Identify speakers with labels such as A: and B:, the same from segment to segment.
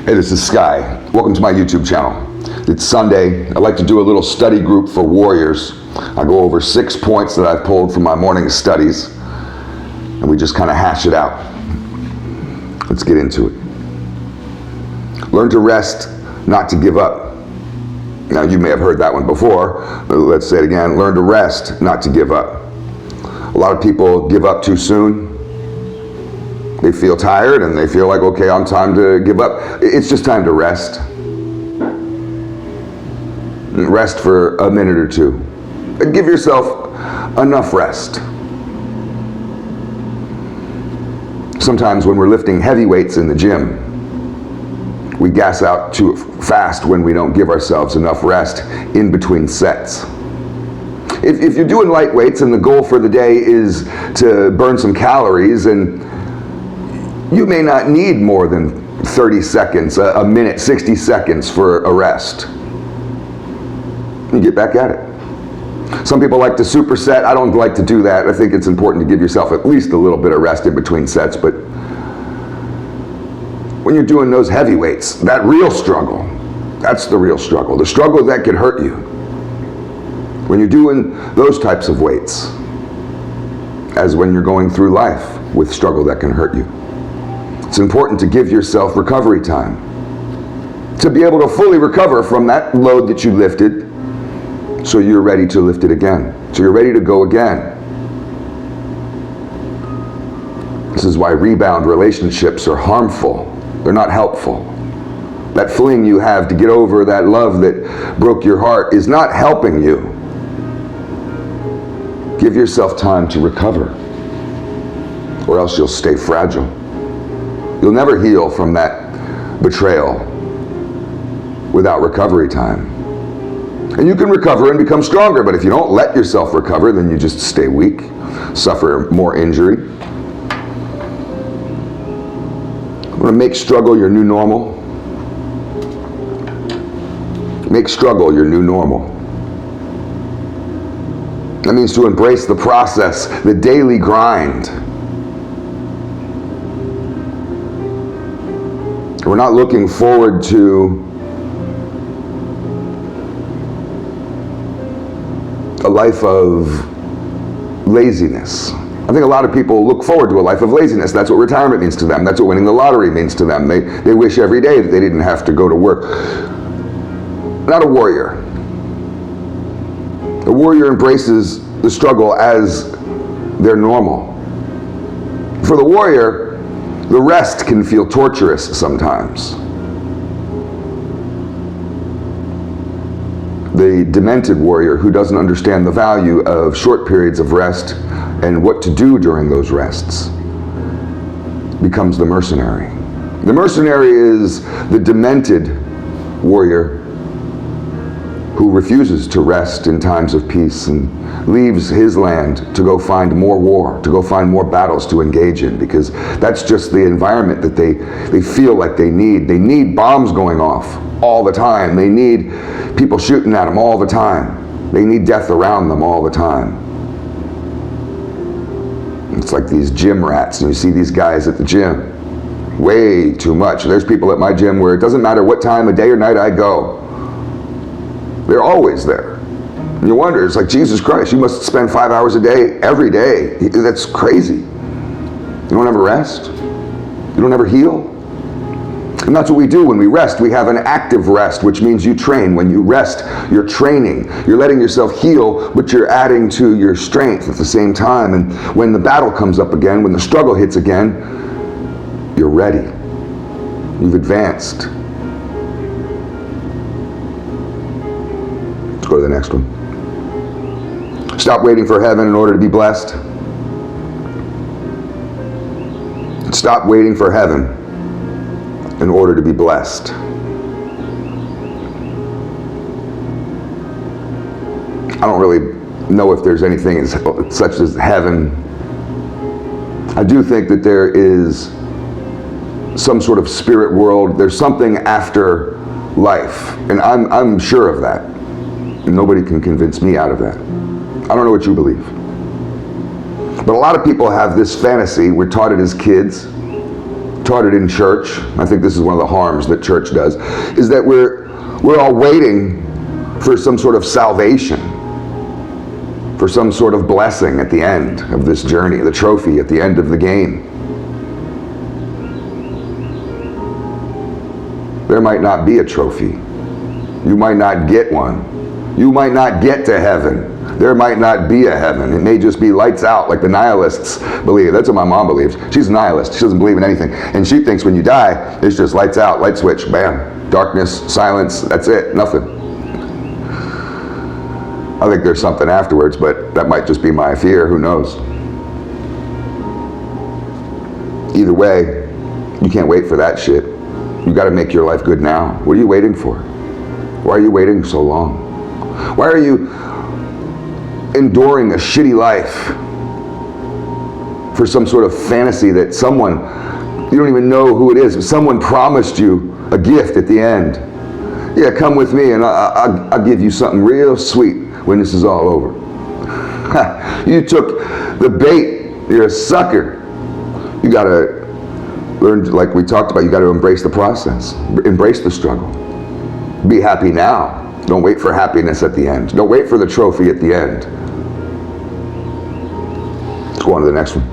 A: Hey, this is Sky. Welcome to my YouTube channel. It's Sunday. I like to do a little study group for warriors. I go over 6 points that I've pulled from my morning studies, and we just kind of hash it out. Let's get into it. Learn to rest, not to give up. Now, you may have heard that one before. Let's say it again. Learn to rest, not to give up. A lot of people give up too soon. They feel tired and they feel like, okay, I'm time to give up. It's just time to rest. Rest for a minute or two. Give yourself enough rest. Sometimes when we're lifting heavy weights in the gym, we gas out too fast when we don't give ourselves enough rest in between sets. If you're doing light weights and the goal for the day is to burn some calories, and you may not need more than 30 seconds, a minute, 60 seconds for a rest. You get back at it. Some people like to superset. I don't like to do that. I think it's important to give yourself at least a little bit of rest in between sets, but when you're doing those heavy weights, that real struggle, that's the real struggle. The struggle that could hurt you. When you're doing those types of weights, as when you're going through life with struggle that can hurt you. It's important to give yourself recovery time, to be able to fully recover from that load that you lifted, so you're ready to lift it again, so you're ready to go again. This is why rebound relationships are harmful. They're not helpful. That fling you have to get over that love that broke your heart is not helping you. Give yourself time to recover, or else you'll stay fragile. You'll never heal from that betrayal without recovery time. And you can recover and become stronger, but if you don't let yourself recover, then you just stay weak, suffer more injury. I'm going to make struggle your new normal. Make struggle your new normal. That means to embrace the process, the daily grind. We're not looking forward to a life of laziness. I think a lot of people look forward to a life of laziness. That's what retirement means to them. That's what winning the lottery means to them. They wish every day that they didn't have to go to work. Not a warrior. A warrior embraces the struggle as their normal. For the warrior, the rest can feel torturous sometimes. The demented warrior who doesn't understand the value of short periods of rest and what to do during those rests becomes the mercenary. The mercenary is the demented warrior who refuses to rest in times of peace and leaves his land to go find more war, to go find more battles to engage in, because that's just the environment that they feel like they need. They need bombs going off all the time. They need people shooting at them all the time. They need death around them all the time. It's like these gym rats, and you see these guys at the gym. Way too much. There's people at my gym where it doesn't matter what time of day or night I go. They're always there. And you wonder, it's like, Jesus Christ, you must spend 5 hours a day, every day. That's crazy. You don't ever rest. You don't ever heal. And that's what we do when we rest. We have an active rest, which means you train. When you rest, you're training. You're letting yourself heal, but you're adding to your strength at the same time. And when the battle comes up again, when the struggle hits again, you're ready. You've advanced. Let's go to the next one. Stop waiting for heaven in order to be blessed. Stop waiting for heaven in order to be blessed. I don't really know if there's anything such as heaven. I do think that there is some sort of spirit world. There's something after life, and I'm sure of that. And nobody can convince me out of that. I don't know what you believe. But a lot of people have this fantasy. We're taught it as kids taught it in church. I think this is one of the harms that church does, is that we're all waiting for some sort of salvation, for some sort of blessing at the end of this journey, the trophy at the end of the game. There might not be a trophy. You might not get one. You might not get to heaven. There might not be a heaven. It may just be lights out, like the nihilists believe. That's what my mom believes. She's a nihilist. She doesn't believe in anything. And she thinks when you die, it's just lights out, light switch, bam. Darkness, silence, that's it, nothing. I think there's something afterwards, but that might just be my fear, who knows. Either way, you can't wait for that shit. You gotta make your life good now. What are you waiting for? Why are you waiting so long? Why are you enduring a shitty life for some sort of fantasy that someone, you don't even know who it is, but someone promised you a gift at the end? Yeah, come with me and I'll give you something real sweet when this is all over. You took the bait. You're a sucker. You gotta learn, like we talked about, you gotta embrace the process. Embrace the struggle. Be happy now. Don't wait for happiness at the end. Don't wait for the trophy at the end. Let's go on to the next one.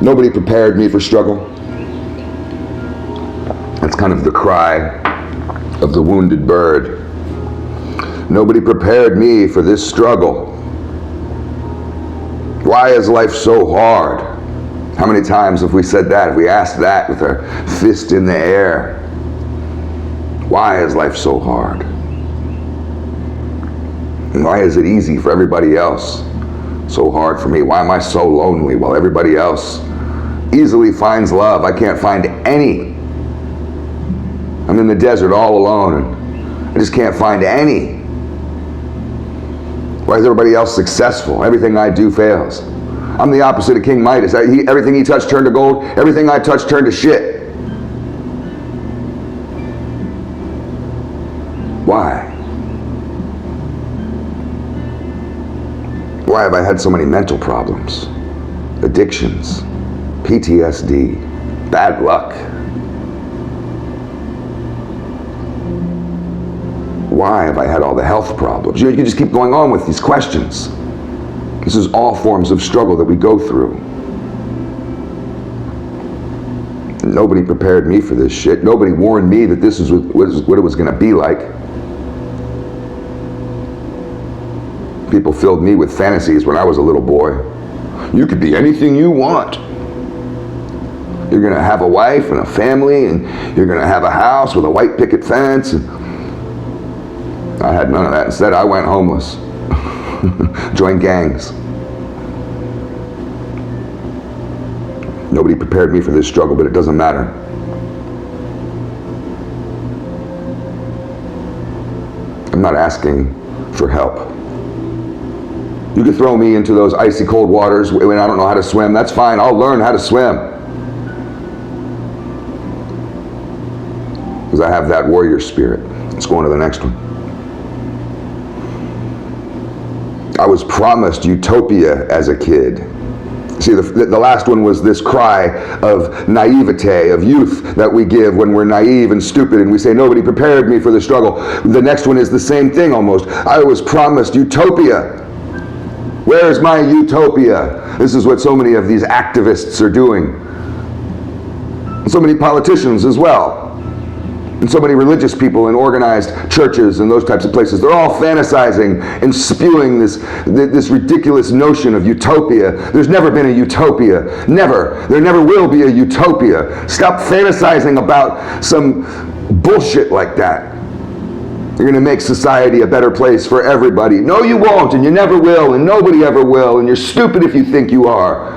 A: Nobody prepared me for struggle. That's kind of the cry of the wounded bird. Nobody prepared me for this struggle. Why is life so hard? How many times have we said that? Have we asked that with our fist in the air? Why is life so hard? And why is it easy for everybody else, so hard for me? Why am I so lonely while everybody else easily finds love? I can't find any. I'm in the desert all alone and I just can't find any. Why is everybody else successful? Everything I do fails. I'm the opposite of King Midas. Everything he touched turned to gold. Everything I touched turned to shit. Why? Why have I had so many mental problems? Addictions, PTSD, bad luck. Why have I had all the health problems? You can just keep going on with these questions. This is all forms of struggle that we go through. Nobody prepared me for this shit. Nobody warned me that this is what it was going to be like. People filled me with fantasies when I was a little boy. You could be anything you want. You're going to have a wife and a family, and you're going to have a house with a white picket fence. And I had none of that. Instead, I went homeless. Joined gangs. Nobody prepared me for this struggle, but it doesn't matter. I'm not asking for help. You could throw me into those icy cold waters when I don't know how to swim. That's fine. I'll learn how to swim. Because I have that warrior spirit. Let's go on to the next one. I was promised utopia as a kid. See, the last one was this cry of naivete, of youth that we give when we're naive and stupid and we say, nobody prepared me for the struggle. The next one is the same thing almost. I was promised utopia. Where's my utopia? This is what so many of these activists are doing. And so many politicians as well. And so many religious people in organized churches and those types of places. They're all fantasizing and spewing this ridiculous notion of utopia. There's never been a utopia. Never. There never will be a utopia. Stop fantasizing about some bullshit like that. You're going to make society a better place for everybody. No, you won't, and you never will, and nobody ever will, and you're stupid if you think you are.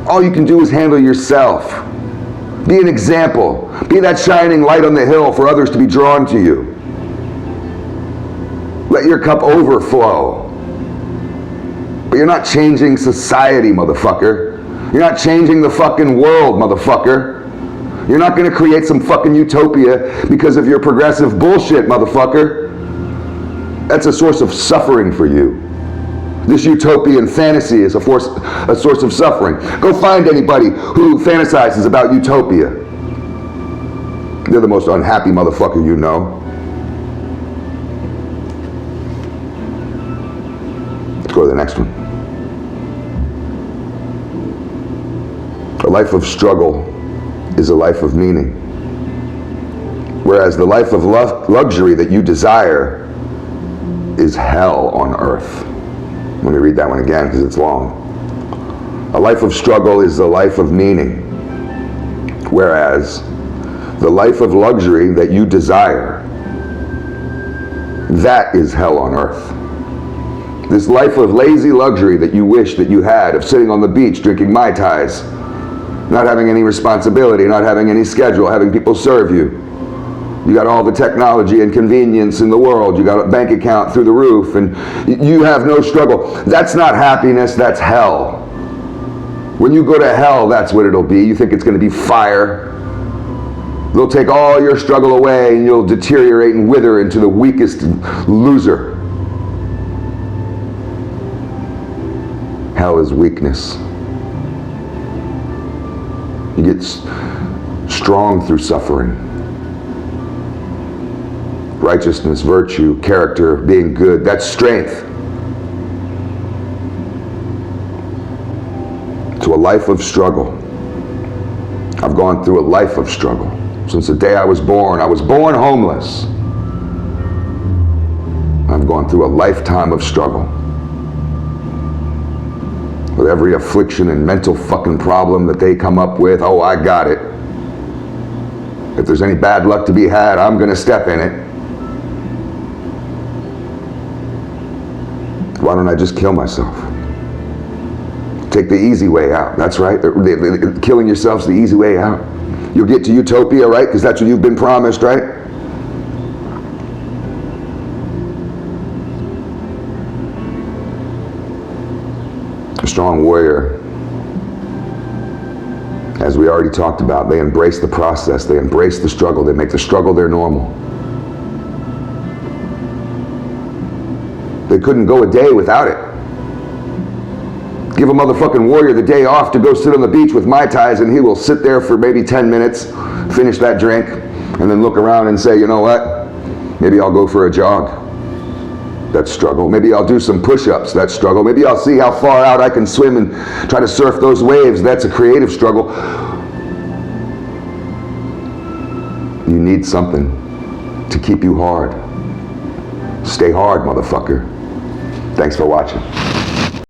A: All you can do is handle yourself. Be an example. Be that shining light on the hill for others to be drawn to you. Let your cup overflow. But you're not changing society, motherfucker. You're not changing the fucking world, motherfucker. You're not going to create some fucking utopia because of your progressive bullshit, motherfucker. That's a source of suffering for you. This utopian fantasy is a source of suffering. Go find anybody who fantasizes about utopia. They're the most unhappy motherfucker you know. Let's go to the next one. A life of struggle is a life of meaning. Whereas the life of luxury that you desire is hell on earth. Let me read that one again because it's long. A life of struggle is a life of meaning. Whereas the life of luxury that you desire, that is hell on earth. This life of lazy luxury that you wish that you had, of sitting on the beach drinking Mai Tais, not having any responsibility, not having any schedule, having people serve you. You got all the technology and convenience in the world. You got a bank account through the roof, and you have no struggle. That's not happiness, that's hell. When you go to hell, that's what it'll be. You think it's going to be fire. They'll take all your struggle away, and you'll deteriorate and wither into the weakest loser. Hell is weakness. You get strong through suffering. Righteousness, virtue, character, being good, that's strength. To a life of struggle. I've gone through a life of struggle. Since the day I was born homeless. I've gone through a lifetime of struggle. With every affliction and mental fucking problem that they come up with, oh, I got it. If there's any bad luck to be had, I'm gonna step in it. Why don't I just kill myself? Take the easy way out. That's right. Killing yourself's the easy way out. You'll get to utopia, right? Because that's what you've been promised, right? A strong warrior, as we already talked about, they embrace the process, they embrace the struggle, they make the struggle their normal. They couldn't go a day without it. Give a motherfucking warrior the day off to go sit on the beach with Mai Tais, and he will sit there for maybe 10 minutes, finish that drink, and then look around and say, you know what? Maybe I'll go for a jog. That's struggle. Maybe I'll do some push-ups. That's struggle. Maybe I'll see how far out I can swim and try to surf those waves. That's a creative struggle. You need something to keep you hard. Stay hard, motherfucker. Thanks for watching.